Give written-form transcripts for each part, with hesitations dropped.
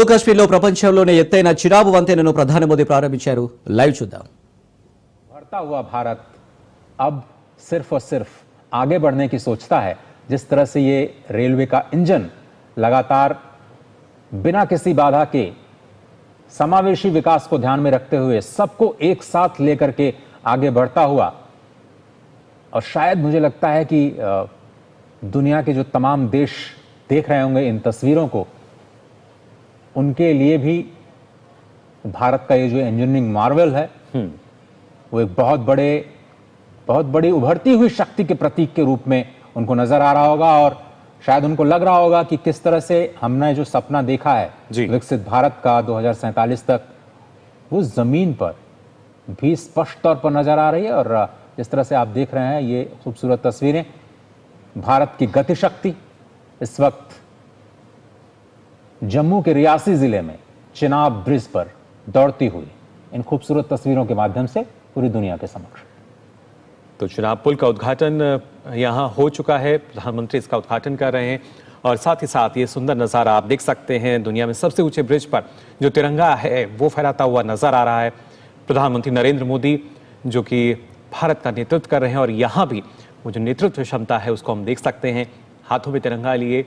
జమ్మూ కాశ్మీర్లో ప్రపంచంలోనే ఎత్తైన చినాబు వంతెనను ప్రధాని మోదీ ప్రారంభించారు. లైవ్ చూద్దాం. बढ़ता हुआ भारत अब सिर्फ और सिर्फ आगे बढ़ने की सोचता है. जिस तरह से ये रेलवे का इंजन लगातार बिना किसी बाधा के समावेशी विकास को ध्यान में रखते हुए सबको एक साथ लेकर के आगे बढ़ता हुआ, और शायद मुझे लगता है कि दुनिया के जो तमाम देश देख रहे होंगे इन तस्वीरों को, उनके लिए भी भारत का ये जो इंजीनियरिंग मार्वल है वो एक बहुत बड़ी उभरती हुई शक्ति के प्रतीक के रूप में उनको नजर आ रहा होगा. और शायद उनको लग रहा होगा कि किस तरह से हमने जो सपना देखा है विकसित भारत का 2047 तक, वो जमीन पर भी स्पष्ट तौर पर नजर आ रही है. और जिस तरह से आप देख रहे हैं ये खूबसूरत तस्वीरें, भारत की गति शक्ति इस वक्त जम्मू के रियासी जिले में चिनाब ब्रिज पर दौड़ती हुई इन खूबसूरत तस्वीरों के माध्यम से पूरी दुनिया के समक्ष. तो चिनाब पुल का उद्घाटन यहाँ हो चुका है, प्रधानमंत्री इसका उद्घाटन कर रहे हैं. और साथ ही साथ ये सुंदर नज़ारा आप देख सकते हैं, दुनिया में सबसे ऊंचे ब्रिज पर जो तिरंगा है वो फहराता हुआ नजर आ रहा है. प्रधानमंत्री नरेंद्र मोदी जो कि भारत का नेतृत्व कर रहे हैं, और यहाँ भी वो जो नेतृत्व क्षमता है उसको हम देख सकते हैं. हाथों में तिरंगा लिए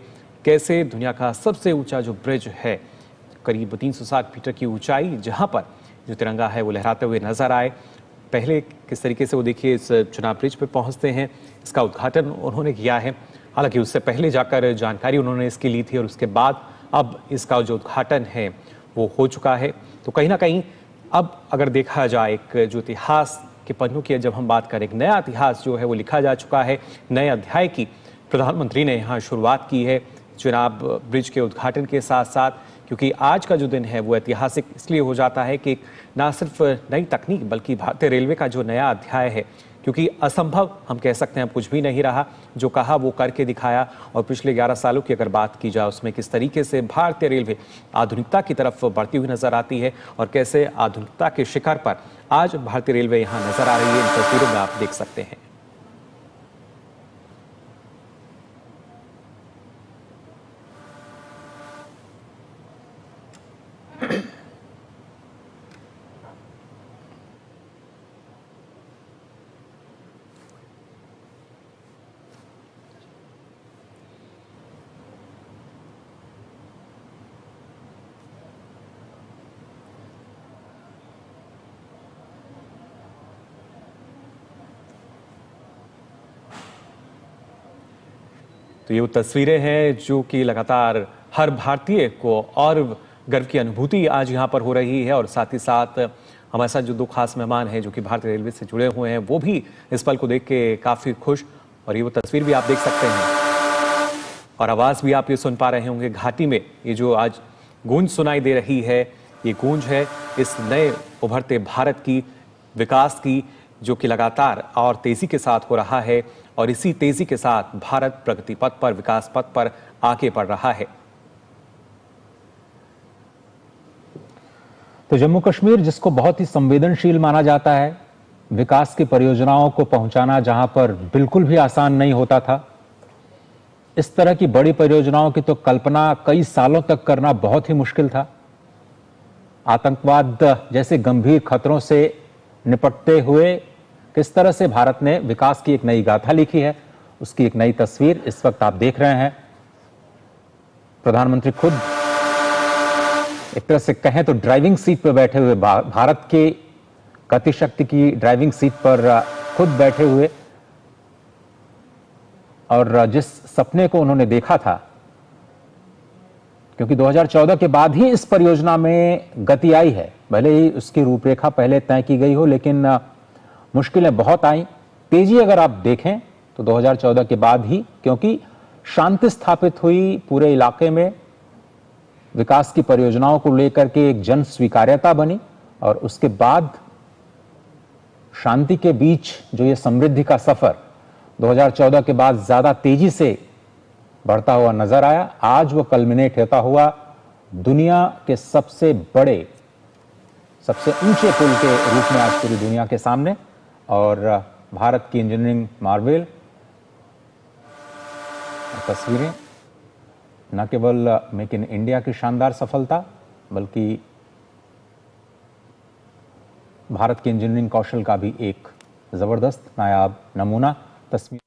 कैसे दुनिया का सबसे ऊंचा जो ब्रिज है, करीब 360 मीटर की ऊंचाई, जहां पर जो तिरंगा है वो लहराते हुए नजर आए. पहले किस तरीके से वो देखिए इस चिनाब ब्रिज पे पहुंचते हैं, इसका उद्घाटन उन्होंने किया है. हालांकि उससे पहले जाकर जानकारी उन्होंने इसकी ली थी, और उसके बाद अब इसका जो उद्घाटन है वो हो चुका है. तो कहीं ना कहीं अब अगर देखा जाए एक जो इतिहास के पन्नों की जब हम बात करें, एक नया इतिहास जो है वो लिखा जा चुका है. नए अध्याय की प्रधानमंत्री ने यहाँ शुरुआत की है चिनाब ब्रिज के उद्घाटन के साथ साथ, क्योंकि आज का जो दिन है वो ऐतिहासिक इसलिए हो जाता है कि ना सिर्फ नई तकनीक बल्कि भारतीय रेलवे का जो नया अध्याय है, क्योंकि असंभव हम कह सकते हैं अब कुछ भी नहीं रहा, जो कहा वो करके दिखाया. और पिछले 11 सालों की अगर बात की जाए उसमें किस तरीके से भारतीय रेलवे आधुनिकता की तरफ बढ़ती हुई नजर आती है, और कैसे आधुनिकता के शिखर पर आज भारतीय रेलवे यहाँ नजर आ रही है, इन तस्वीरों में आप देख सकते हैं. तो ये वो तस्वीरें हैं जो कि लगातार हर भारतीय को और गर्व की अनुभूति आज यहाँ पर हो रही है. और साथ ही साथ हमारे साथ जो दो खास मेहमान हैं जो कि भारतीय रेलवे से जुड़े हुए हैं, वो भी इस पल को देख के काफ़ी खुश. और ये वो तस्वीर भी आप देख सकते हैं, और आवाज़ भी आप ये सुन पा रहे होंगे. घाटी में ये जो आज गूंज सुनाई दे रही है, ये गूंज है इस नए उभरते भारत की, विकास की, जो कि लगातार और तेज़ी के साथ हो रहा है. और इसी तेजी के साथ भारत प्रगति पथ पर, विकास पथ पर आगे बढ़ रहा है. तो जम्मू कश्मीर जिसको बहुत ही संवेदनशील माना जाता है, विकास की परियोजनाओं को पहुंचाना जहां पर बिल्कुल भी आसान नहीं होता था, इस तरह की बड़ी परियोजनाओं की तो कल्पना कई सालों तक करना बहुत ही मुश्किल था. आतंकवाद जैसे गंभीर खतरों से निपटते हुए किस तरह से भारत ने विकास की एक नई गाथा लिखी है, उसकी एक नई तस्वीर इस वक्त आप देख रहे हैं. प्रधानमंत्री खुद एक तरह से कहें तो ड्राइविंग सीट पर बैठे हुए, भारत की गति शक्ति की ड्राइविंग सीट पर खुद बैठे हुए, और जिस सपने को उन्होंने देखा था, क्योंकि 2014 के बाद ही इस परियोजना में गति आई है, भले ही उसकी रूपरेखा पहले तय की गई हो, लेकिन मुश्किलें बहुत आई. तेजी अगर आप देखें तो 2014 के बाद ही, क्योंकि शांति स्थापित हुई पूरे इलाके में, विकास की परियोजनाओं को लेकर के एक जन स्वीकार्यता बनी, और उसके बाद शांति के बीच जो ये समृद्धि का सफर 2014 के बाद ज्यादा तेजी से बढ़ता हुआ नजर आया. आज वो कल्मिनेट होता हुआ दुनिया के सबसे बड़े, सबसे ऊंचे पुल के रूप में आज पूरी दुनिया के सामने. और भारत की इंजीनियरिंग मार्वेल तस्वीरें, न केवल मेक इन इंडिया की शानदार सफलता, बल्कि भारत के इंजीनियरिंग कौशल का भी एक जबरदस्त नायाब नमूना। तस्वीर